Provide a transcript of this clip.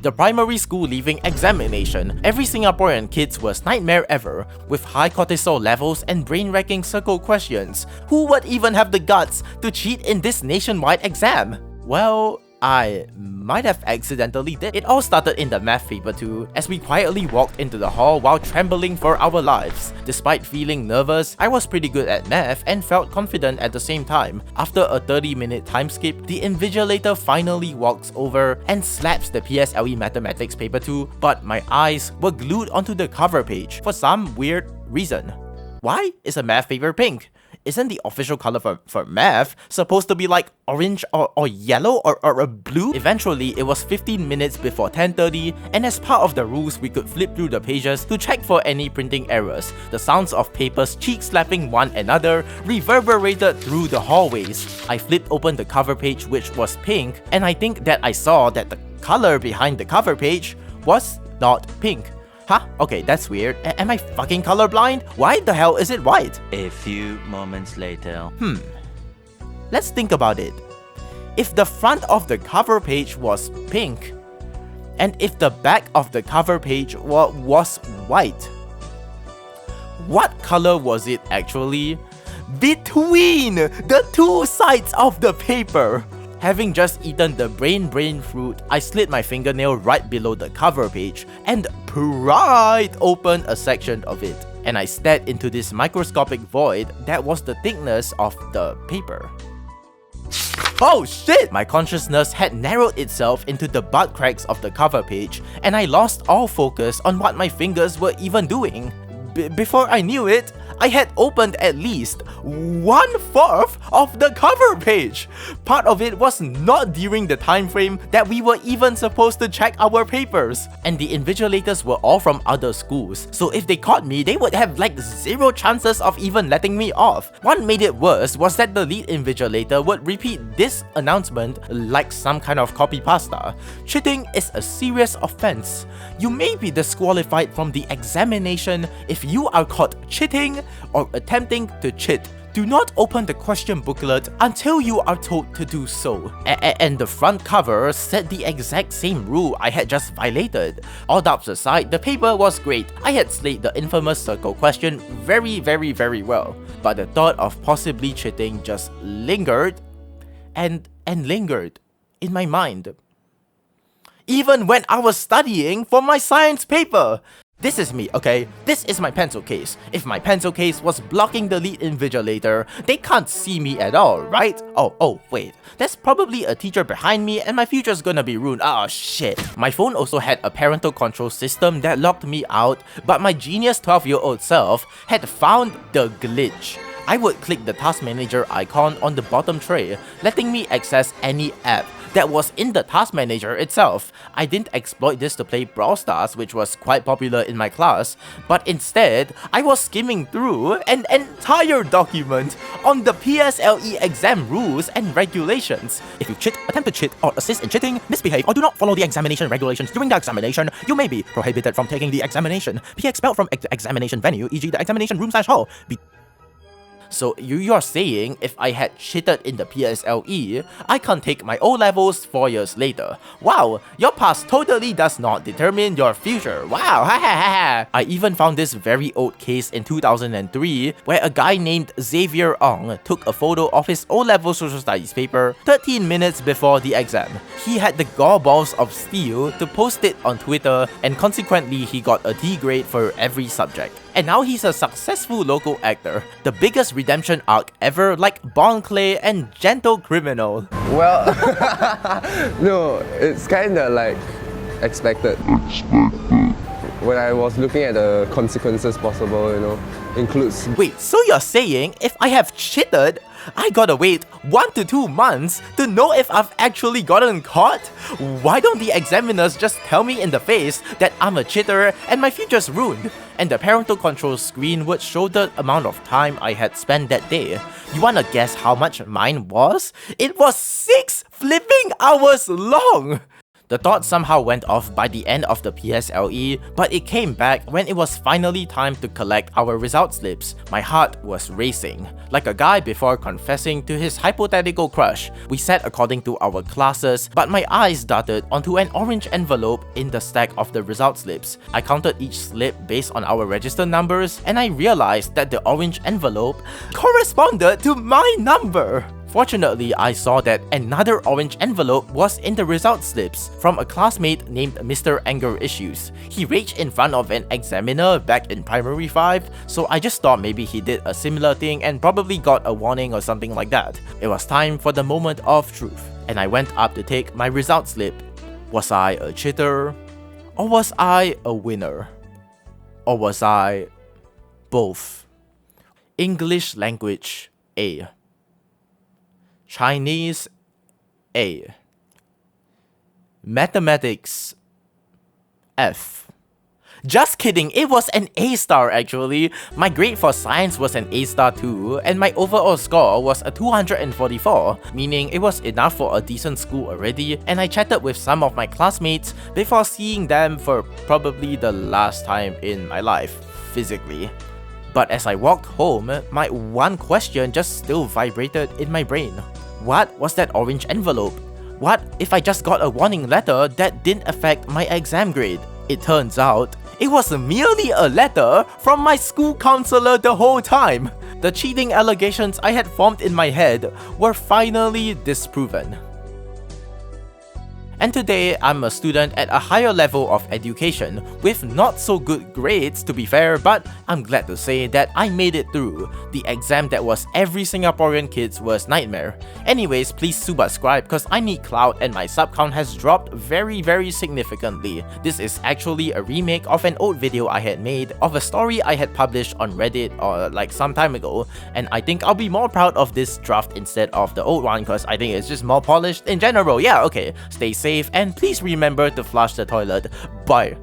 The primary school leaving examination. Every Singaporean kid's worst nightmare ever, with high cortisol levels and brain-wrecking circle questions. Who would even have the guts to cheat in this nationwide exam? Well, I might have accidentally did. It all started in the math paper too, as we quietly walked into the hall while trembling for our lives. Despite feeling nervous, I was pretty good at math and felt confident at the same time. After a 30-minute time skip, the invigilator finally walks over and slaps the PSLE mathematics paper too, but my eyes were glued onto the cover page for some weird reason. Why is a math paper pink? Isn't the official color for math supposed to be like orange or yellow or blue? Eventually, it was 15 minutes before 10:30, and as part of the rules, we could flip through the pages to check for any printing errors. The sounds of papers cheek-slapping one another reverberated through the hallways. I flipped open the cover page, which was pink, and I think that I saw that the color behind the cover page was not pink. Huh? Okay, that's weird. Am I fucking colorblind? Why the hell is it white? A few moments later. Let's think about it. If the front of the cover page was pink, and if the back of the cover page was white, what color was it actually? Between the two sides of the paper! Having just eaten the brain fruit, I slid my fingernail right below the cover page and pried open a section of it. And I stared into this microscopic void that was the thickness of the paper. Oh shit! My consciousness had narrowed itself into the butt cracks of the cover page, and I lost all focus on what my fingers were even doing. Before I knew it, I had opened at least 1/4 of the cover page. Part of it was not during the time frame that we were even supposed to check our papers. And the invigilators were all from other schools, so if they caught me, they would have like zero chances of even letting me off. What made it worse was that the lead invigilator would repeat this announcement like some kind of copypasta. Cheating is a serious offense. You may be disqualified from the examination if you are caught cheating or attempting to cheat. Do not open the question booklet until you are told to do so. And the front cover said the exact same rule I had just violated. All doubts aside, the paper was great. I had slayed the infamous circle question very well. But the thought of possibly cheating just lingered and lingered in my mind. Even when I was studying for my science paper. This is me, okay? This is my pencil case. If my pencil case was blocking the lead invigilator, they can't see me at all, right? Oh, wait. There's probably a teacher behind me and my future's gonna be ruined. Oh shit. My phone also had a parental control system that locked me out, but my genius 12-year-old self had found the glitch. I would click the task manager icon on the bottom tray, letting me access any app that was in the task manager itself. I didn't exploit this to play Brawl Stars, which was quite popular in my class, but instead, I was skimming through an entire document on the PSLE exam rules and regulations. If you cheat, attempt to cheat, or assist in cheating, misbehave, or do not follow the examination regulations during the examination, you may be prohibited from taking the examination, be expelled from the examination venue, e.g. the examination room/hall, be... So you're saying if I had cheated in the PSLE, I can't take my O-levels 4 years later. Wow, your past totally does not determine your future. Wow, ha ha ha. I even found this very old case in 2003 where a guy named Xavier Ong took a photo of his O-level social studies paper 13 minutes before the exam. He had the gall-balls of steel to post it on Twitter, and consequently he got a D grade for every subject. And now he's a successful local actor. The biggest redemption arc ever, like Bon Clay and Gentle Criminal. Well, no, it's kinda like expected. When I was looking at the consequences possible, you know, includes... Wait, so you're saying if I have cheated, I gotta wait 1 to 2 months to know if I've actually gotten caught? Why don't the examiners just tell me in the face that I'm a cheater and my future's ruined? And the parental control screen would show the amount of time I had spent that day. You wanna guess how much mine was? It was 6 flipping hours long! The thought somehow went off by the end of the PSLE, but it came back when it was finally time to collect our result slips. My heart was racing. Like a guy before confessing to his hypothetical crush, we sat according to our classes, but my eyes darted onto an orange envelope in the stack of the result slips. I counted each slip based on our register numbers, and I realized that the orange envelope corresponded to my number. Fortunately, I saw that another orange envelope was in the result slips from a classmate named Mr. Anger Issues. He raged in front of an examiner back in primary 5, so I just thought maybe he did a similar thing and probably got a warning or something like that. It was time for the moment of truth, and I went up to take my result slip. Was I a cheater? Or was I a winner? Or was I both? English language A. Chinese A. Mathematics F. Just kidding, it was an A star actually. My grade for science was an A star too, and my overall score was a 244, meaning it was enough for a decent school already, and I chatted with some of my classmates before seeing them for probably the last time in my life, physically. But as I walked home, my one question just still vibrated in my brain. What was that orange envelope? What if I just got a warning letter that didn't affect my exam grade? It turns out, it was merely a letter from my school counselor the whole time. The cheating allegations I had formed in my head were finally disproven. And today, I'm a student at a higher level of education with not so good grades to be fair, but I'm glad to say that I made it through the exam that was every Singaporean kid's worst nightmare. Anyways, please subscribe cause I need clout and my sub count has dropped very significantly. This is actually a remake of an old video I had made of a story I had published on Reddit or like some time ago, and I think I'll be more proud of this draft instead of the old one cause I think it's just more polished in general. Yeah, okay, stay safe and please remember to flush the toilet. Bye.